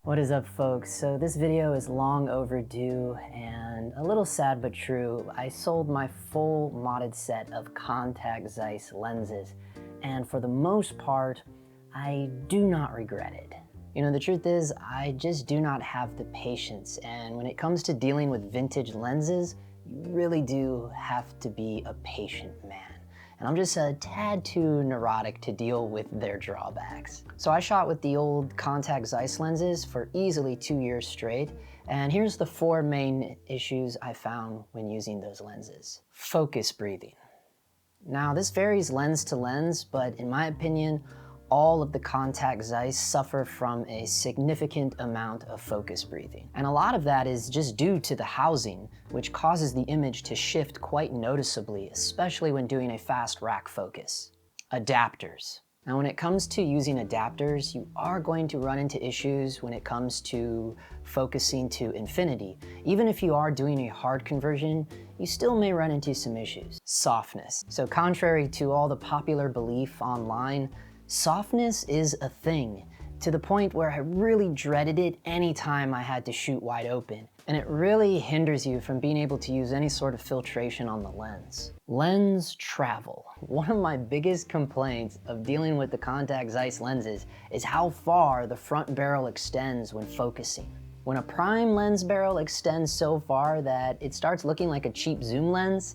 What is up, folks? So this video is long overdue and a little sad but true. I sold my full modded set of Contax Zeiss lenses, and for the most part, I do not regret it. You know, the truth is, I just do not have the patience, and when it comes to dealing with vintage lenses, you really do have to be a patient man. And I'm just a tad too neurotic to deal with their drawbacks. So I shot with the old Contax Zeiss lenses for easily 2 years straight, and here's the 4 main issues I found when using those lenses. Focus breathing. Now this varies lens to lens, but in my opinion, all of the Contax Zeiss suffer from a significant amount of focus breathing. And a lot of that is just due to the housing, which causes the image to shift quite noticeably, especially when doing a fast rack focus. Adapters. Now when it comes to using adapters, you are going to run into issues when it comes to focusing to infinity. Even if you are doing a hard conversion, you still may run into some issues. Softness. So contrary to all the popular belief online, softness is a thing, to the point where I really dreaded it anytime I had to shoot wide open, and it really hinders you from being able to use any sort of filtration on the lens. Lens travel. One of my biggest complaints of dealing with the Contax Zeiss lenses is how far the front barrel extends when focusing. When a prime lens barrel extends so far that it starts looking like a cheap zoom lens,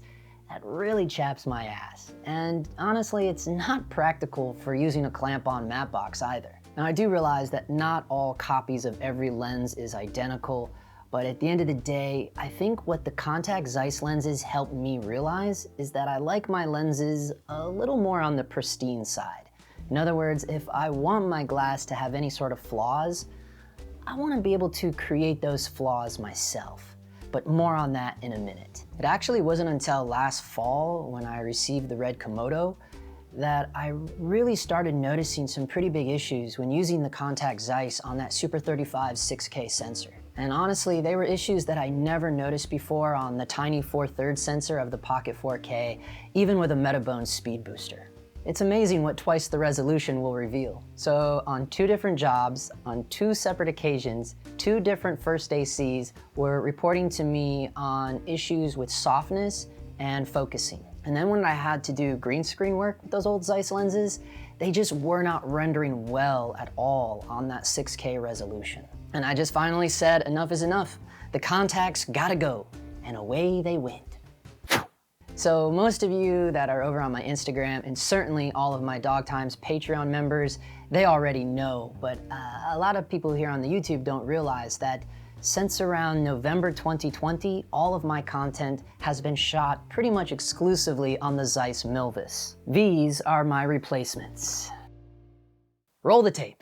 that really chaps my ass. And honestly, it's not practical for using a clamp-on matte box either. Now I do realize that not all copies of every lens is identical, but at the end of the day, I think what the Contax Zeiss lenses helped me realize is that I like my lenses a little more on the pristine side. In other words, if I want my glass to have any sort of flaws, I want to be able to create those flaws myself. But more on that in a minute. It actually wasn't until last fall when I received the RED Komodo that I really started noticing some pretty big issues when using the Contax Zeiss on that Super 35 6K sensor. And honestly, they were issues that I never noticed before on the tiny 4/3 sensor of the Pocket 4K, even with a Metabone speed booster. It's amazing what twice the resolution will reveal. So on 2 different jobs, on 2 separate occasions, 2 different first ACs were reporting to me on issues with softness and focusing. And then when I had to do green screen work with those old Zeiss lenses, they just were not rendering well at all on that 6K resolution. And I just finally said, enough is enough. The Contax gotta go. And away they went. So most of you that are over on my Instagram, and certainly all of my Dog Times Patreon members, they already know, but a lot of people here on the YouTube don't realize that since around November 2020, all of my content has been shot pretty much exclusively on the Zeiss Milvus. These are my replacements. Roll the tape.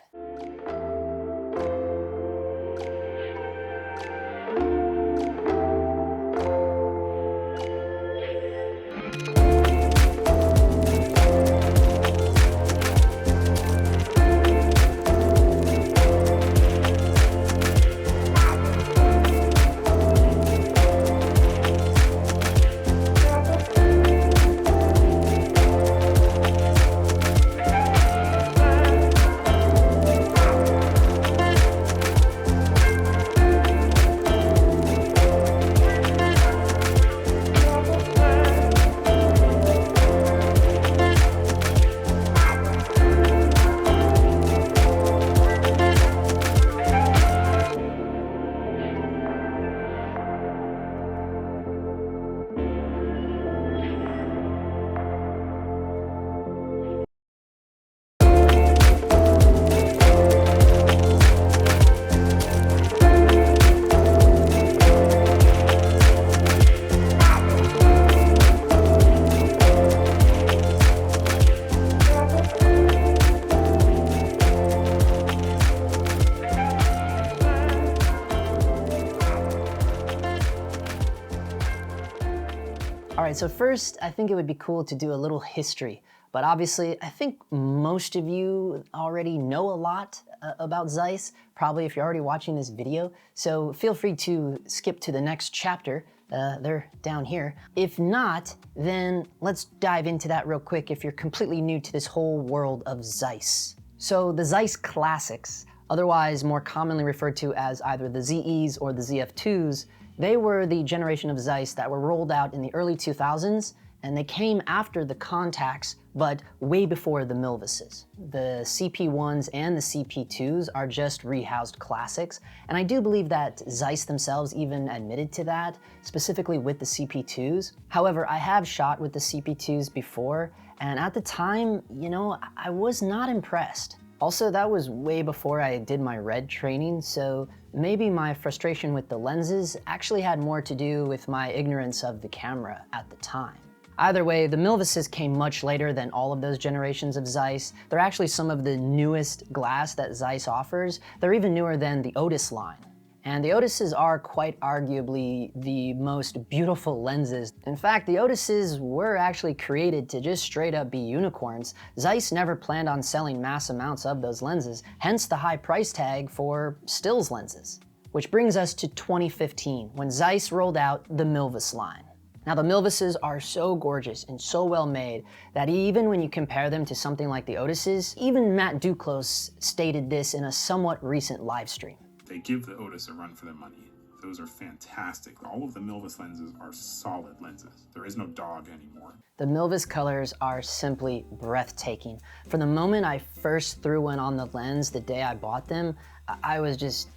All right, so first, I think it would be cool to do a little history, but obviously, I think most of you already know a lot about Zeiss, probably if you're already watching this video, so feel free to skip to the next chapter. They're down here. If not, then let's dive into that real quick if you're completely new to this whole world of Zeiss. So the Zeiss Classics, otherwise more commonly referred to as either the ZEs or the ZF.2s, they were the generation of Zeiss that were rolled out in the early 2000s, and they came after the Contax, but way before the Milvuses. The CP1s and the CP2s are just rehoused classics, and I do believe that Zeiss themselves even admitted to that, specifically with the CP2s. However, I have shot with the CP2s before, and at the time, you know, I was not impressed. Also, that was way before I did my RED training, so maybe my frustration with the lenses actually had more to do with my ignorance of the camera at the time. Either way, the Milvuses came much later than all of those generations of Zeiss. They're actually some of the newest glass that Zeiss offers. They're even newer than the Otis line. And the Otises are quite arguably the most beautiful lenses. In fact, the Otises were actually created to just straight up be unicorns. Zeiss never planned on selling mass amounts of those lenses, hence the high price tag for stills lenses. Which brings us to 2015, when Zeiss rolled out the Milvus line. Now the Milvuses are so gorgeous and so well made that even when you compare them to something like the Otises, even Matt Duclos stated this in a somewhat recent live stream. They give the Otis a run for their money. Those are fantastic. All of the Milvus lenses are solid lenses. There is no dog anymore. The Milvus colors are simply breathtaking. From the moment I first threw one on the lens the day I bought them, I was just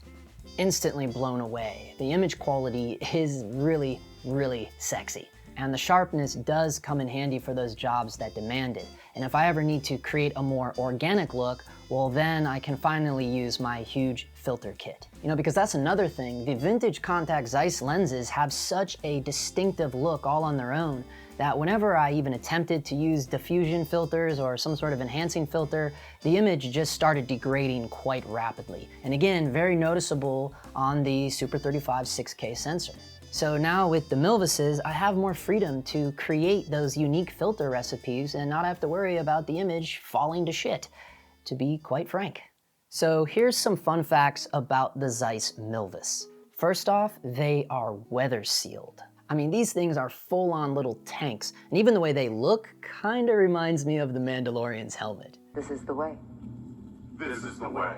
instantly blown away. The image quality is really, really sexy. And the sharpness does come in handy for those jobs that demand it. And if I ever need to create a more organic look, well then I can finally use my huge filter kit. You know, because that's another thing, the vintage Contax Zeiss lenses have such a distinctive look all on their own that whenever I even attempted to use diffusion filters or some sort of enhancing filter, the image just started degrading quite rapidly. And again, very noticeable on the Super 35 6K sensor. So now with the Milvuses, I have more freedom to create those unique filter recipes and not have to worry about the image falling to shit, to be quite frank. So here's some fun facts about the Zeiss Milvus. First off, they are weather sealed. I mean, these things are full-on little tanks, and even the way they look kinda reminds me of the Mandalorian's helmet. This is the way. This is the way.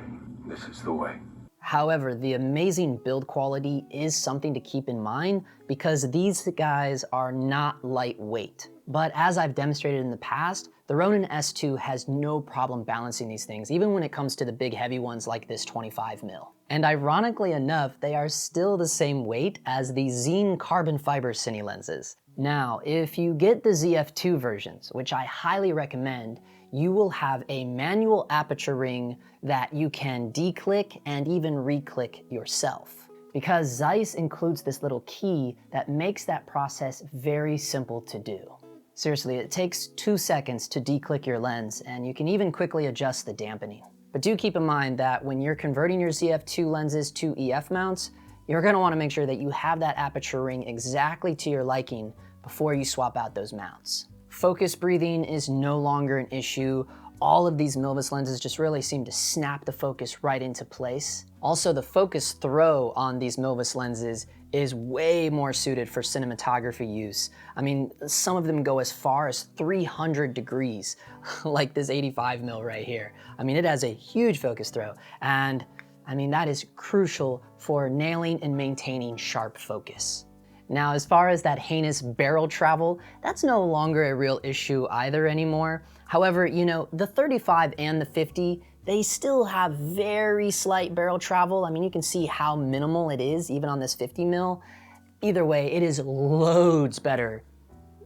This is the way. However, the amazing build quality is something to keep in mind because these guys are not lightweight. But as I've demonstrated in the past, the Ronin S2 has no problem balancing these things, even when it comes to the big heavy ones like this 25mm. And ironically enough, they are still the same weight as the Zine carbon fiber cine lenses. Now, if you get the ZF.2 versions, which I highly recommend, you will have a manual aperture ring that you can declick and even reclick yourself. Because Zeiss includes this little key that makes that process very simple to do. Seriously, it takes 2 seconds to declick your lens, and you can even quickly adjust the dampening. But do keep in mind that when you're converting your ZF.2 lenses to EF mounts, you're gonna wanna make sure that you have that aperture ring exactly to your liking before you swap out those mounts. Focus breathing is no longer an issue. All of these Milvus lenses just really seem to snap the focus right into place. Also, the focus throw on these Milvus lenses is way more suited for cinematography use. I mean, some of them go as far as 300 degrees, like this 85mm right here. I mean, it has a huge focus throw, and I mean, that is crucial for nailing and maintaining sharp focus. Now, as far as that heinous barrel travel, that's no longer a real issue either anymore. However, you know, the 35 and the 50, they still have very slight barrel travel. I mean, you can see how minimal it is, even on this 50mm. Either way, it is loads better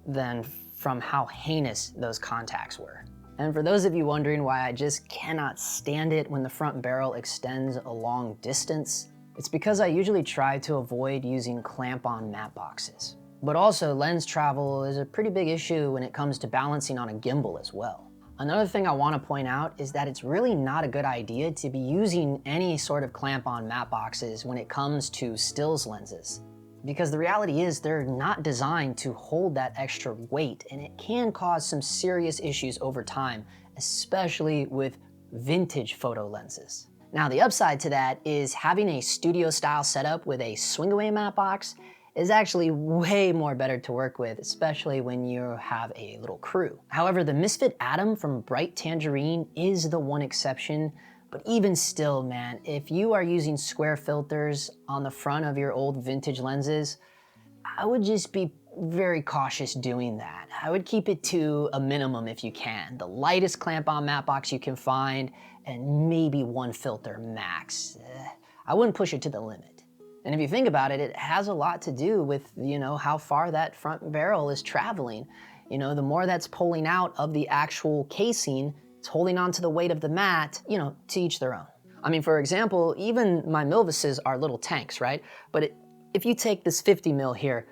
than from how heinous those Contax were. And for those of you wondering why I just cannot stand it when the front barrel extends a long distance, it's because I usually try to avoid using clamp-on matte boxes. But also, lens travel is a pretty big issue when it comes to balancing on a gimbal as well. Another thing I want to point out is that it's really not a good idea to be using any sort of clamp-on matte boxes when it comes to stills lenses. Because the reality is they're not designed to hold that extra weight, and it can cause some serious issues over time, especially with vintage photo lenses. Now, the upside to that is having a studio style setup with a swing away matte box is actually way more better to work with, especially when you have a little crew. However, the Misfit Atom from Bright Tangerine is the one exception, but even still, man, if you are using square filters on the front of your old vintage lenses, I would just be very cautious doing that. I would keep it to a minimum if you can. The lightest clamp-on matte box you can find, and maybe one filter max. I wouldn't push it to the limit. And if you think about it, it has a lot to do with, how far that front barrel is traveling. The more that's pulling out of the actual casing, it's holding on to the weight of the matte, to each their own. I mean, for example, even my Milvuses are little tanks, right? But if you take this 50 mil here,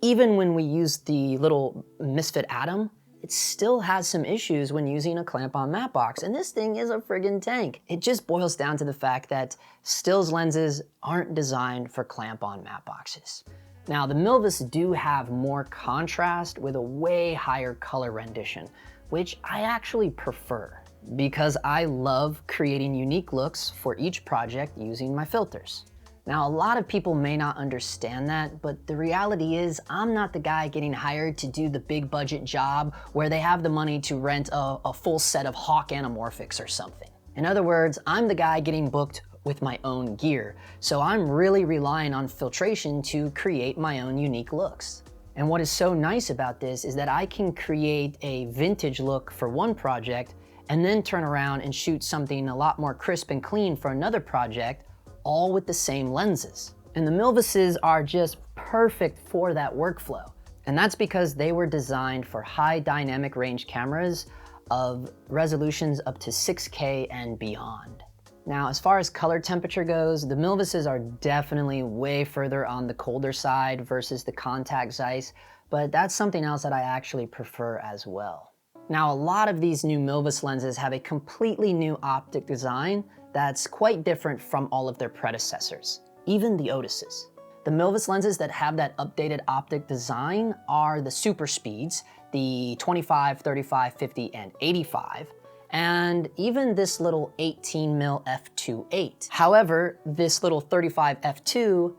even when we use the little Misfit Atom, it still has some issues when using a clamp-on matte box, and this thing is a friggin' tank. It just boils down to the fact that stills lenses aren't designed for clamp-on matte boxes. Now, the Milvus do have more contrast with a way higher color rendition, which I actually prefer because I love creating unique looks for each project using my filters. Now, a lot of people may not understand that, but the reality is I'm not the guy getting hired to do the big budget job where they have the money to rent a full set of Hawk anamorphics or something. In other words, I'm the guy getting booked with my own gear, so I'm really relying on filtration to create my own unique looks. And what is so nice about this is that I can create a vintage look for one project and then turn around and shoot something a lot more crisp and clean for another project, all with the same lenses. And the Milvuses are just perfect for that workflow. And that's because they were designed for high dynamic range cameras of resolutions up to 6K and beyond. Now, as far as color temperature goes, the Milvuses are definitely way further on the colder side versus the Contax Zeiss, but that's something else that I actually prefer as well. Now, a lot of these new Milvus lenses have a completely new optic design that's quite different from all of their predecessors, even the Otises. The Milvus lenses that have that updated optic design are the super speeds, the 25, 35, 50, and 85, and even this little 18mm f2.8. However, this little 35 f2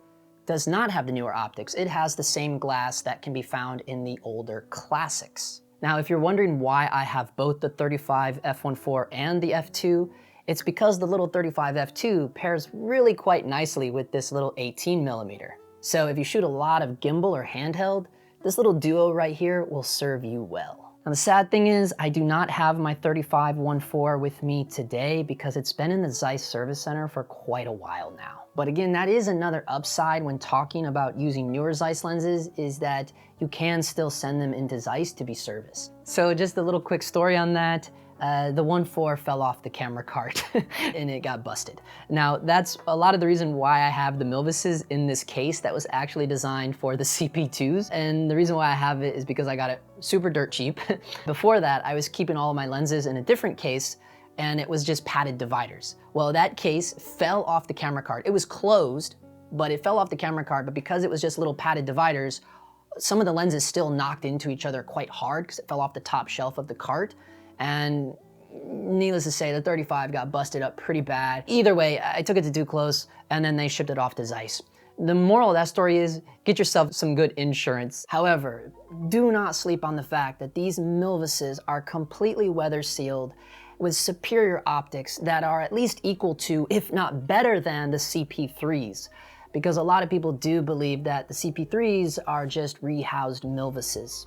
does not have the newer optics. It has the same glass that can be found in the older classics. Now, if you're wondering why I have both the 35 f1.4 and the f2, it's because the little 35 f2 pairs really quite nicely with this little 18mm. So if you shoot a lot of gimbal or handheld, this little duo right here will serve you well. Now, the sad thing is I do not have my 35 1.4 with me today because it's been in the Zeiss service center for quite a while now. But again, that is another upside when talking about using newer Zeiss lenses, is that you can still send them into Zeiss to be serviced. So just a little quick story on that. The 1.4 fell off the camera cart and it got busted. Now, that's a lot of the reason why I have the Milvuses in this case that was actually designed for the CP2s. And the reason why I have it is because I got it super dirt cheap. Before that, I was keeping all of my lenses in a different case, and it was just padded dividers. Well, that case fell off the camera cart. It was closed, but it fell off the camera cart, but because it was just little padded dividers, some of the lenses still knocked into each other quite hard because it fell off the top shelf of the cart. And needless to say, the 35 got busted up pretty bad. Either way, I took it to Too Close, and then they shipped it off to Zeiss. The moral of that story is, get yourself some good insurance. However, do not sleep on the fact that these Milvuses are completely weather sealed with superior optics that are at least equal to, if not better than, the CP3s. Because a lot of people do believe that the CP3s are just rehoused Milvuses.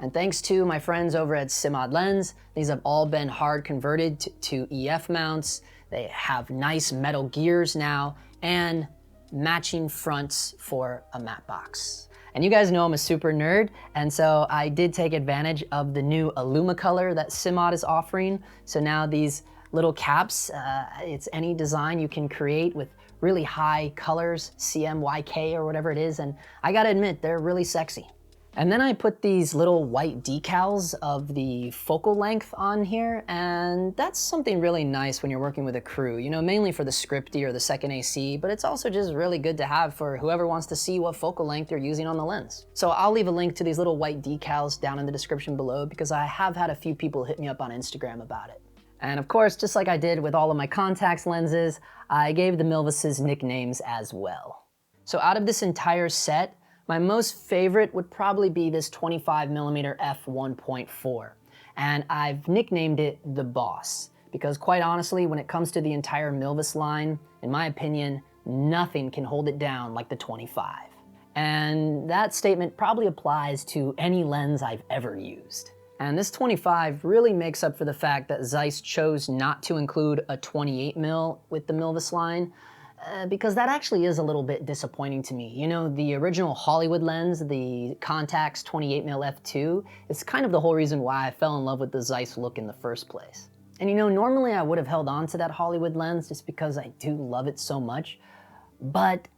And thanks to my friends over at Cinematography Lens, these have all been hard converted to EF mounts. They have nice metal gears now and matching fronts for a matte box. And you guys know I'm a super nerd, and so I did take advantage of the new Alumacolor that Cinematography is offering. So now these little caps, it's any design you can create with really high colors, CMYK or whatever it is, and I gotta admit, they're really sexy. And then I put these little white decals of the focal length on here, and that's something really nice when you're working with a crew, mainly for the scripty or the second AC, but it's also just really good to have for whoever wants to see what focal length you're using on the lens. So I'll leave a link to these little white decals down in the description below because I have had a few people hit me up on Instagram about it. And of course, just like I did with all of my Contax lenses, I gave the Milvuses nicknames as well. So out of this entire set, My most favorite would probably be this 25mm f1.4, and I've nicknamed it the Boss, because quite honestly, when it comes to the entire Milvus line, in my opinion, nothing can hold it down like the 25. And that statement probably applies to any lens I've ever used. And this 25 really makes up for the fact that Zeiss chose not to include a 28mm with the Milvus line, because that actually is a little bit disappointing to me. You know, the original Hollywood lens, the Contax 28mm f2, is kind of the whole reason why I fell in love with the Zeiss look in the first place. And you know, normally I would have held on to that Hollywood lens just because I do love it so much, but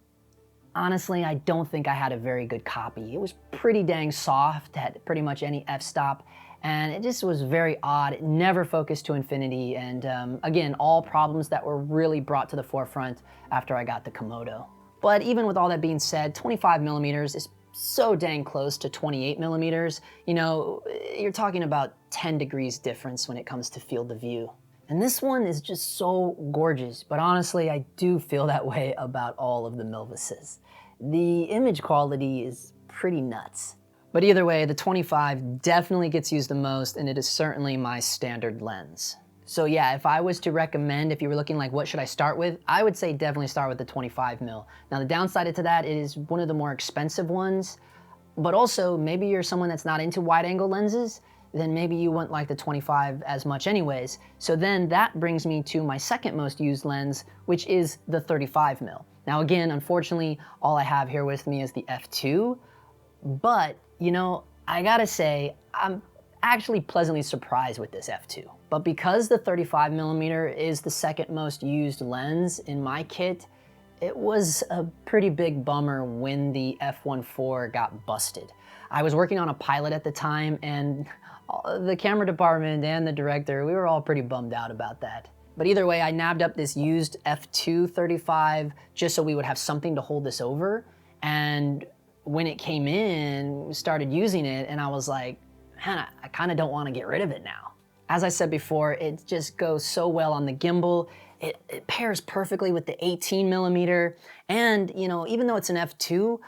honestly, I don't think I had a very good copy. It was pretty dang soft, had pretty much any f-stop, and it just was very odd. It never focused to infinity, and again, all problems that were really brought to the forefront after I got the Komodo. But even with all that being said, 25mm is so dang close to 28mm. You know, you're talking about 10 degrees difference when it comes to field of view. And this one is just so gorgeous, but honestly, I do feel that way about all of the Milvuses. The image quality is pretty nuts. But either way, the 25 definitely gets used the most, and it is certainly my standard lens. So yeah, if I was to recommend, if you were looking like what should I start with, I would say definitely start with the 25mm. Now the downside to that, it is one of the more expensive ones, but also maybe you're someone that's not into wide angle lenses, then maybe you wouldn't like the 25 as much anyways. So then that brings me to my second most used lens, which is the 35mm. Now again, unfortunately, all I have here with me is the f2, but you know, I gotta say, I'm actually pleasantly surprised with this f2. But because the 35mm is the second most used lens in my kit, it was a pretty big bummer when the f1.4 got busted. I was working on a pilot at the time, and the camera department and the director, we were all pretty bummed out about that. But either way, I nabbed up this used f2 35 just so we would have something to hold this over. And when it came in, we started using it, and I was like, man, I kind of don't want to get rid of it now. As I said before, it just goes so well on the gimbal. It pairs perfectly with the 18mm, and you know, even though it's an f2,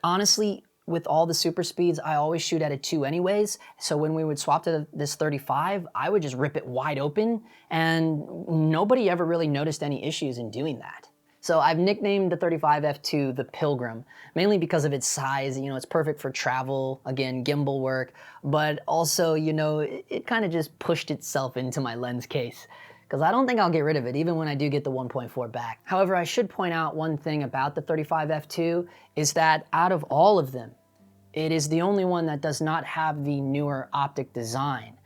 honestly, with all the super speeds, I always shoot at a 2 anyways, so when we would swap to this 35, I would just rip it wide open, and nobody ever really noticed any issues in doing that. So I've nicknamed the 35 f2 the Pilgrim, mainly because of its size. You know, it's perfect for travel, again, gimbal work, but also, you know, it kind of just pushed itself into my lens case, because I don't think I'll get rid of it, even when I do get the 1.4 back. However, I should point out one thing about the 35 f2 is that out of all of them, it is the only one that does not have the newer Optic Design.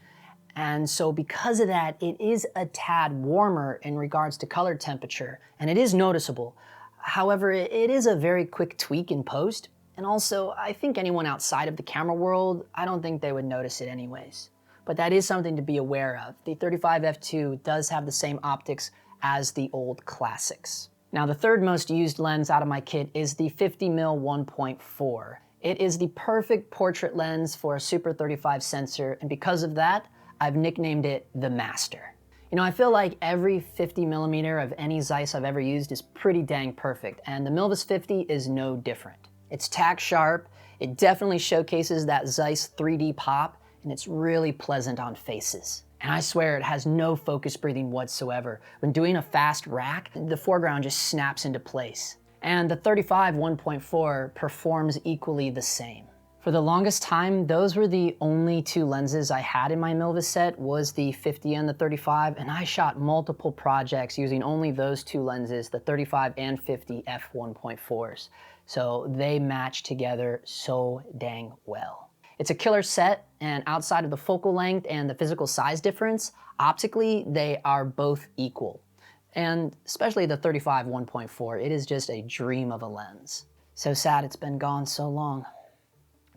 And so because of that, it is a tad warmer in regards to color temperature, and it is noticeable. However, it is a very quick tweak in post, and also I think anyone outside of the camera world, I don't think they would notice it anyways. But that is something to be aware of. The 35 f2 does have the same optics as the old classics. Now the third most used lens out of my kit is the 50mm 1.4. It is the perfect portrait lens for a Super 35 sensor, and because of that, I've nicknamed it the Master. You know, I feel like every 50mm of any Zeiss I've ever used is pretty dang perfect, and the Milvus 50 is no different. It's tack sharp, it definitely showcases that Zeiss 3D pop, and it's really pleasant on faces. And I swear it has no focus breathing whatsoever. When doing a fast rack, the foreground just snaps into place. And the 35 1.4 performs equally the same. For the longest time, those were the only two lenses I had in my Milvus set, was the 50 and the 35, and I shot multiple projects using only those two lenses, the 35 and 50 f1.4s. So they match together so dang well. It's a killer set, and outside of the focal length and the physical size difference, optically they are both equal. And especially the 35 1.4, it is just a dream of a lens. So sad it's been gone so long.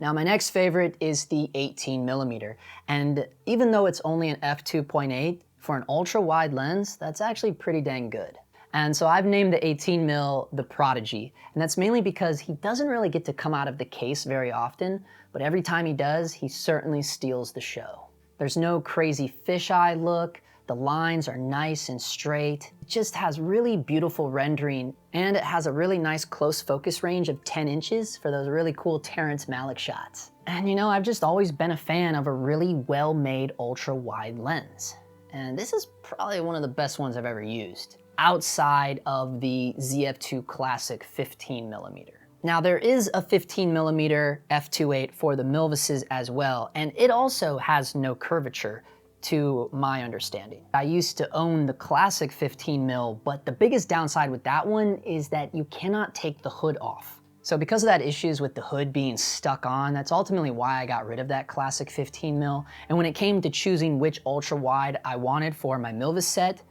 Now my next favorite is the 18mm, and even though it's only an f2.8, for an ultra wide lens, that's actually pretty dang good. And so I've named the 18mm the Prodigy, and that's mainly because he doesn't really get to come out of the case very often, but every time he does, he certainly steals the show. There's no crazy fisheye look, The lines are nice and straight. It just has really beautiful rendering, and it has a really nice close focus range of 10 inches for those really cool Terrence Malick shots. And you know, I've just always been a fan of a really well-made ultra-wide lens. And this is probably one of the best ones I've ever used, outside of the ZF.2 Classic 15mm. Now there is a 15mm f2.8 for the Milvuses as well, and it also has no curvature to my understanding. I used to own the Classic 15mm, but the biggest downside with that one is that you cannot take the hood off. So because of that issues with the hood being stuck on, that's ultimately why I got rid of that Classic 15mm. And when it came to choosing which ultra wide I wanted for my Milvus set,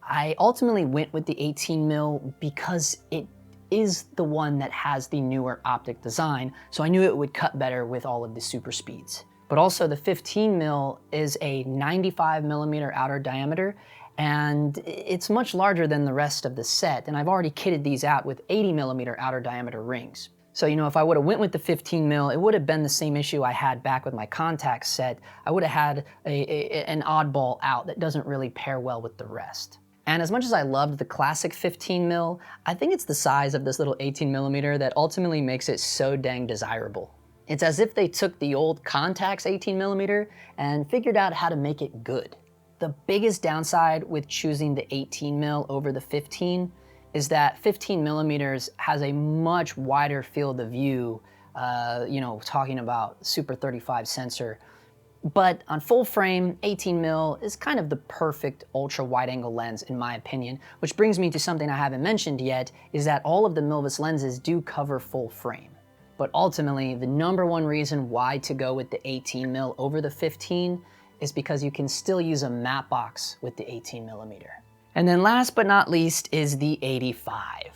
I ultimately went with the 18mm because it is the one that has the newer optic design, so I knew it would cut better with all of the super speeds. But also the 15mm is a 95mm outer diameter, and it's much larger than the rest of the set, and I've already kitted these out with 80mm outer diameter rings. So, you know, if I would have went with the 15mm, it would have been the same issue I had back with my Contax set. I would have had an oddball out that doesn't really pair well with the rest. And as much as I loved the Classic 15mm, I think it's the size of this little 18mm that ultimately makes it so dang desirable. It's as if they took the old Contax 18mm and figured out how to make it good. The biggest downside with choosing the 18mm over the 15 is that 15mm has a much wider field of view, you know, talking about Super 35 sensor. But on full frame, 18mm is kind of the perfect ultra wide angle lens in my opinion, which brings me to something I haven't mentioned yet, is that all of the Milvus lenses do cover full frame. But ultimately, the #1 reason why to go with the 18mm over the 15 is because you can still use a matte box with the 18mm. And then last but not least is the 85.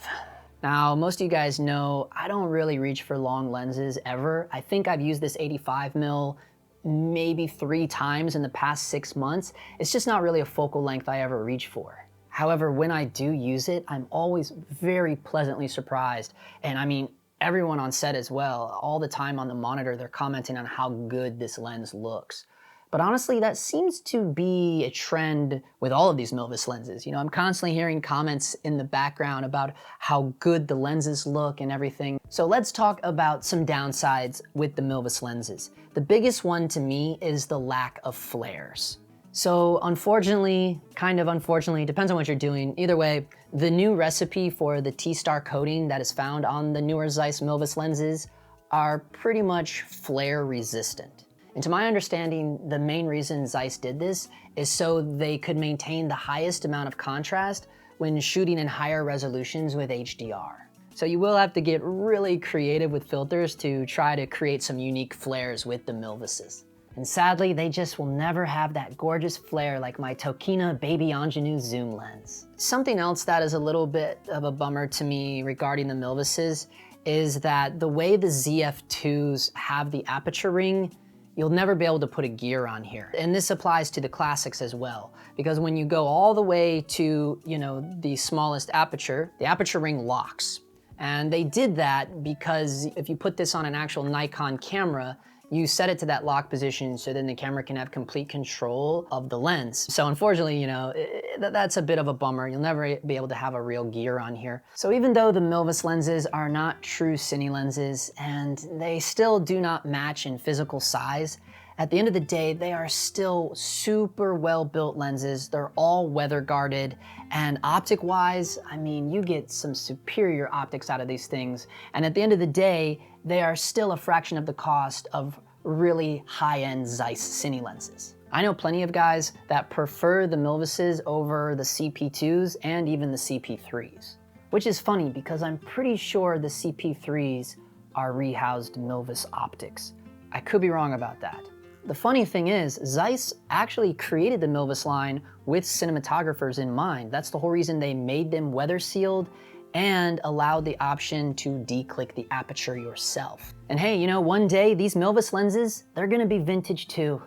Now, most of you guys know I don't really reach for long lenses ever. I think I've used this 85mm maybe 3 times in the past 6 months. It's just not really a focal length I ever reach for. However, when I do use it, I'm always very pleasantly surprised. And I mean, everyone on set as well, all the time on the monitor, they're commenting on how good this lens looks. But honestly, that seems to be a trend with all of these Milvus lenses. You know, I'm constantly hearing comments in the background about how good the lenses look and everything. So let's talk about some downsides with the Milvus lenses. The biggest one to me is the lack of flares. So unfortunately, kind of unfortunately, depends on what you're doing. Either way, the new recipe for the T-star coating that is found on the newer Zeiss Milvus lenses are pretty much flare resistant. And to my understanding, the main reason Zeiss did this is so they could maintain the highest amount of contrast when shooting in higher resolutions with HDR. So you will have to get really creative with filters to try to create some unique flares with the Milvuses. And sadly, they just will never have that gorgeous flare like my Tokina Baby Ingenue zoom lens. Something else that is a little bit of a bummer to me regarding the Milvuses is that the way the ZF.2s have the aperture ring, you'll never be able to put a gear on here. And this applies to the classics as well, because when you go all the way to, you know, the smallest aperture, the aperture ring locks. And they did that because if you put this on an actual Nikon camera, you set it to that lock position so then the camera can have complete control of the lens. So unfortunately, you know, that's a bit of a bummer. You'll never be able to have a real gear on here. So even though the Milvus lenses are not true cine lenses and they still do not match in physical size, at the end of the day, they are still super well-built lenses. They're all weather guarded, and optic-wise, I mean, you get some superior optics out of these things. And at the end of the day, they are still a fraction of the cost of really high-end Zeiss cine lenses. I know plenty of guys that prefer the Milvuses over the CP2s and even the CP3s, which is funny because I'm pretty sure the CP3s are rehoused Milvus optics. I could be wrong about that. The funny thing is, Zeiss actually created the Milvus line with cinematographers in mind. That's the whole reason they made them weather sealed and allowed the option to declick the aperture yourself. And hey, you know, one day these Milvus lenses, they're gonna be vintage too,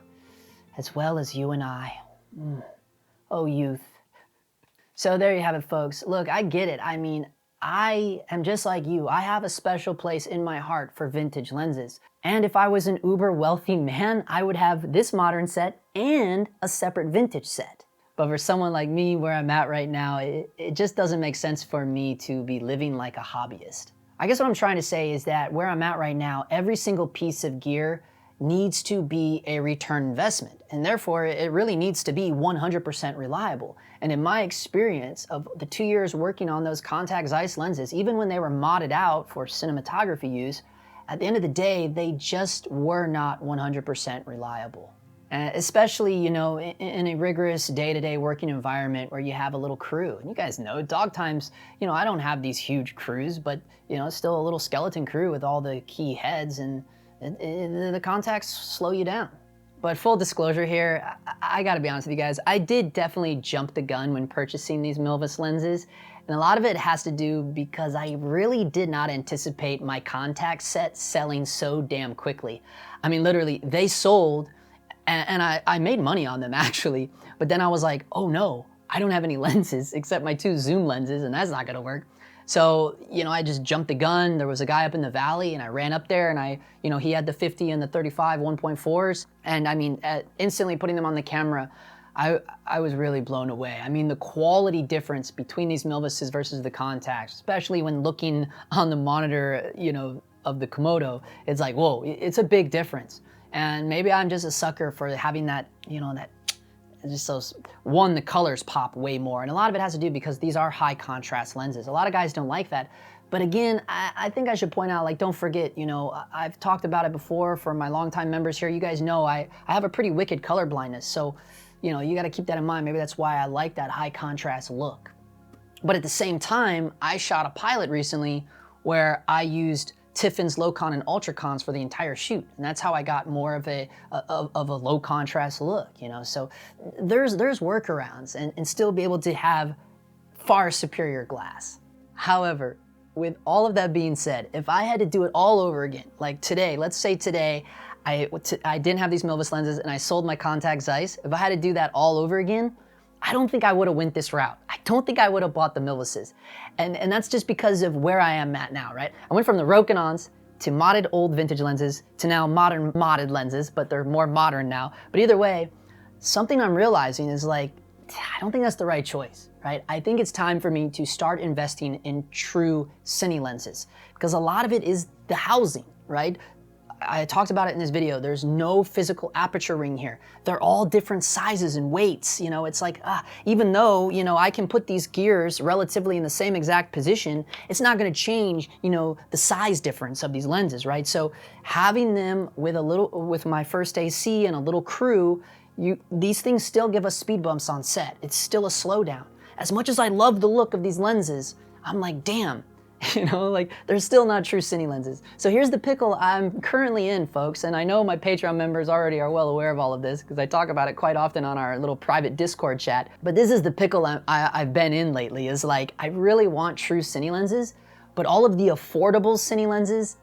as well as you and I. Oh, youth. So there you have it, folks. Look, I get it. I mean, I am just like you. I have a special place in my heart for vintage lenses. And if I was an uber wealthy man, I would have this modern set and a separate vintage set. But for someone like me, where I'm at right now, it just doesn't make sense for me to be living like a hobbyist. I guess what I'm trying to say is that where I'm at right now, every single piece of gear needs to be a return investment, and therefore it really needs to be 100% reliable. And in my experience of the 2 years working on those Contax Zeiss lenses, even when they were modded out for cinematography use, at the end of the day, they just were not 100% reliable. Especially, you know, in a rigorous day-to-day working environment where you have a little crew. And you guys know, dog times, you know, I don't have these huge crews, but, you know, it's still a little skeleton crew with all the key heads, and the contacts slow you down. But full disclosure here, I gotta be honest with you guys, I did definitely jump the gun when purchasing these Milvus lenses. And a lot of it has to do because I really did not anticipate my contact set selling so damn quickly. I mean, literally, they sold, and I made money on them actually, but then I was like, oh no, I don't have any lenses except my 2 zoom lenses, and that's not gonna work. So, you know, I just jumped the gun. There was a guy up in the valley, and I ran up there, and you know, he had the 50 and the 35 1.4s, and I mean, instantly putting them on the camera, I was really blown away. I mean, the quality difference between these Milvuses versus the Contax, especially when looking on the monitor, you know, of the Komodo, it's like, whoa, it's a big difference. And maybe I'm just a sucker for having that, you know, that just those, one, the colors pop way more. And a lot of it has to do because these are high contrast lenses. A lot of guys don't like that. But again, I think I should point out, like, don't forget, you know, I've talked about it before for my longtime members here. You guys know I have a pretty wicked color blindness. So, you know, you got to keep that in mind. Maybe that's why I like that high contrast look. But at the same time, I shot a pilot recently where I used Tiffin's low-con and ultra-cons for the entire shoot, and that's how I got more of a low contrast look, you know. So there's workarounds and still be able to have far superior glass. However, with all of that being said, if I had to do it all over again, like today, let's say today I didn't have these Milvus lenses and I sold my Contax Zeiss, if I had to do that all over again, I don't think I would have went this route. I don't think I would have bought the Milvuses. And that's just because of where I am at now, right? I went from the Rokinons to modded old vintage lenses to now modern modded lenses, but they're more modern now. But either way, something I'm realizing is like, I don't think that's the right choice, right? I think it's time for me to start investing in true cine lenses because a lot of it is the housing, right? I talked about it in this video. There's no physical aperture ring here. They're all different sizes and weights. You know, it's like, even though, you know, I can put these gears relatively in the same exact position, it's not gonna change, you know, the size difference of these lenses, right? So having them with my first AC and a little crew, these things still give us speed bumps on set. It's still a slowdown. As much as I love the look of these lenses, I'm like, damn, you know, like they're still not true cine lenses. So here's the pickle I'm currently in, folks, and I know my Patreon members already are well aware of all of this because I talk about it quite often on our little private Discord chat, but this is the pickle I've been in lately, is like, I really want true cine lenses, but all of the affordable cine lenses,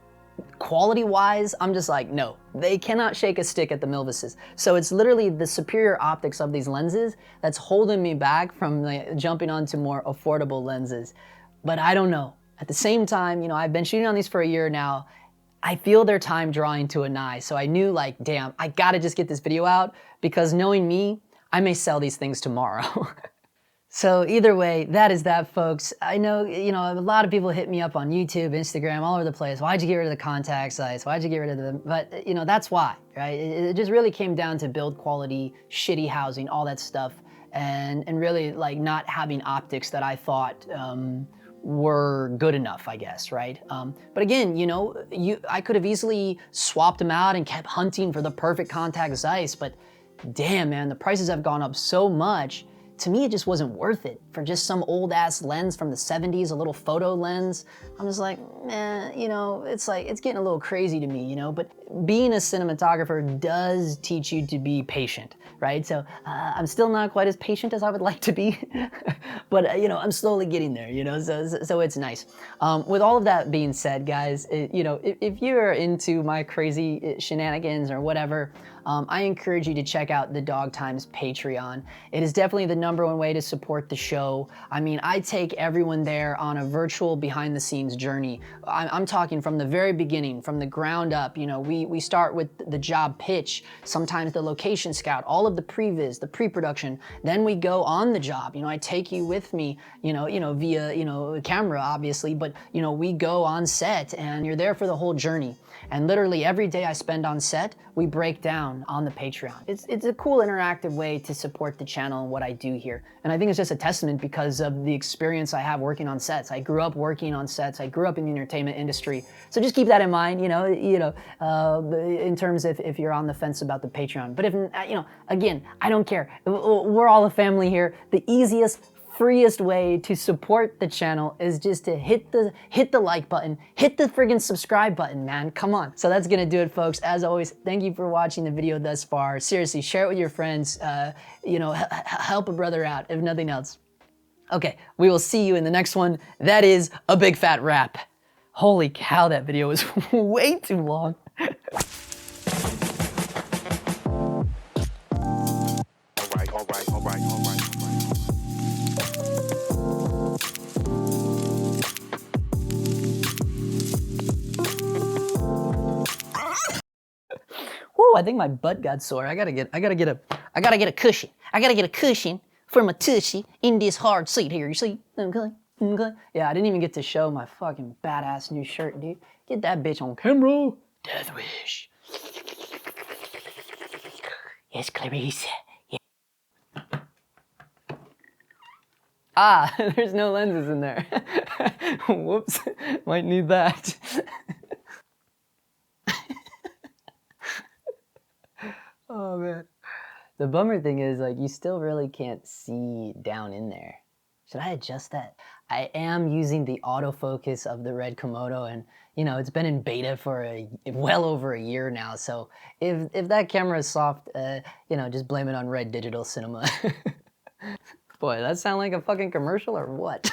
quality-wise, I'm just like, no, they cannot shake a stick at the Milvuses. So it's literally the superior optics of these lenses that's holding me back from like, jumping onto more affordable lenses. But I don't know. At the same time, you know, I've been shooting on these for a year now. I feel their time drawing to a nigh. So I knew like, damn, I gotta just get this video out because knowing me, I may sell these things tomorrow. So either way, that is that, folks. I know, you know, a lot of people hit me up on YouTube, Instagram, all over the place. Why'd you get rid of the Contax Zeiss? Why'd you get rid of them? But, you know, that's why, right? It just really came down to build quality, shitty housing, all that stuff, and really like not having optics that I thought were good enough, I guess, right? But again, you know, I could have easily swapped them out and kept hunting for the perfect Contax Zeiss, but damn, man, the prices have gone up so much. To me, it just wasn't worth it for just some old ass lens from the 70s, a little photo lens. I'm just like, you know, it's like, it's getting a little crazy to me, you know, but being a cinematographer does teach you to be patient, right? So I'm still not quite as patient as I would like to be, but you know, I'm slowly getting there, you know, so it's nice. With all of that being said, guys, you know, if you're into my crazy shenanigans or whatever, I encourage you to check out the Dog Times Patreon. It is definitely the #1 way to support the show. show. I mean, I take everyone there on a virtual behind the scenes journey. I'm talking from the very beginning, from the ground up. You know, we start with the job pitch, sometimes the location scout, all of the previs, the pre-production. Then we go on the job. You know, I take you with me, via, camera, obviously, but, we go on set and you're there for the whole journey. And literally every day I spend on set, we break down on the Patreon. It's a cool interactive way to support the channel and what I do here. And I think it's just a testament because of the experience I have working on sets. I grew up working on sets. I grew up in the entertainment industry. So just keep that in mind, in terms of if you're on the fence about the Patreon. But if, again, I don't care. We're all a family here. The easiest, freest way to support the channel is just to hit the like button, hit the friggin' subscribe button, man. Come on. So that's gonna do it, folks. As always, thank you for watching the video thus far. Seriously, share it with your friends. Help a brother out, if nothing else. Okay, we will see you in the next one. That is a big fat wrap. Holy cow, that video was way too long. All right. Whoa, I think my butt got sore. I gotta get a cushion. I gotta get a cushion for my tushy in this hard seat here. You see? Okay. Yeah, I didn't even get to show my fucking badass new shirt, dude. Get that bitch on camera. Death wish. Yes, Clarice. Yeah. Ah, there's no lenses in there. Whoops, might need that. Oh man. The bummer thing is, like, you still really can't see down in there. Should I adjust that? I am using the autofocus of the RED Komodo, and it's been in beta for well over a year now. So if that camera is soft, just blame it on Red Digital Cinema. Boy, that sound like a fucking commercial or what?